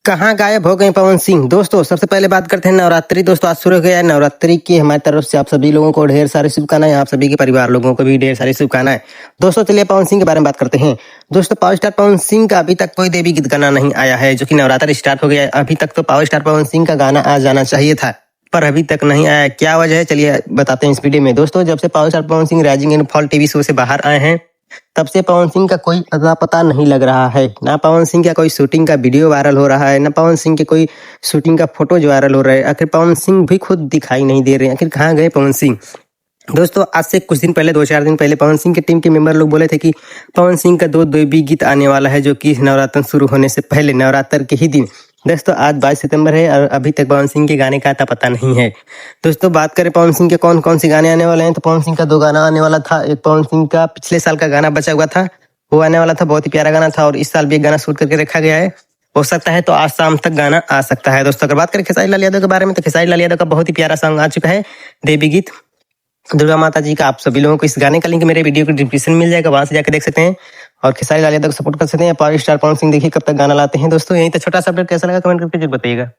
कहाँ गायब हो गए पवन सिंह। दोस्तों सबसे पहले बात करते हैं नवरात्रि। दोस्तों आज शुरू हो गया है नवरात्रि की हमारी तरफ से आप सभी लोगों को ढेर सारी शुभकामनाएं, आप सभी के परिवार लोगों को भी ढेर सारी शुभकामनाएं। दोस्तों चलिए पवन सिंह के बारे में बात करते हैं। दोस्तों पावर स्टार पवन सिंह का अभी तक कोई देवी गीत गाना नहीं आया है, जो कि नवरात्रि स्टार्ट हो गया है। अभी तक तो पावर स्टार पवन सिंह का गाना आ जाना चाहिए था, पर अभी तक नहीं आया। क्या वजह है चलिए बताते हैं इस वीडियो में। दोस्तों जब से power star Pawan Singh rising and fall TV show से बाहर आए हैं, तब से पवन सिंह का कोई अता पता नहीं लग रहा है। ना पवन सिंह का कोई शूटिंग का वीडियो वायरल हो रहा है, ना पवन सिंह के कोई शूटिंग का फोटो वायरल हो रहा है। आखिर पवन सिंह भी खुद दिखाई नहीं दे रहे हैं। आखिर कहाँ गए पवन सिंह। दोस्तों आज से कुछ दिन पहले 2-4 दिन पहले पवन सिंह के टीम के मेंबर लोग बोले थे कि पवन सिंह का 2 देवी गीत आने वाला है, जो कि नवरात्र शुरू होने से पहले नवरात्र के ही दिन। दोस्तों आज 22 सितंबर है और अभी तक पवन सिंह के गाने का अता पता नहीं है। दोस्तों बात करें पवन सिंह के कौन कौन से गाने आने वाले हैं, तो पवन सिंह का 2 गाना आने वाला था। एक पवन सिंह का पिछले साल का गाना बचा हुआ था, वो आने वाला था, बहुत ही प्यारा गाना था। और इस साल भी एक गाना शूट करके रखा गया है, हो सकता है तो आज शाम तक गाना आ सकता है। दोस्तों अगर बात करें खेसारी लाल यादव के बारे में, तो खेसारी लाल यादव का बहुत ही प्यारा सॉन्ग आ चुका है, देवी गीत दुर्गा माता जी का। आप सभी लोगों को इस गाने का लिंक मेरे वीडियो के डिस्क्रिप्शन में मिल जाएगा, वहां से जाकर देख सकते हैं और खेसारी लाल यादव को सपोर्ट कर सकते हैं। पावर स्टार पवन सिंह देखिए कब तक गाना लाते हैं। दोस्तों यही तो छोटा सा अपडेट, कैसा लगा कमेंट करके जरूर बताइएगा।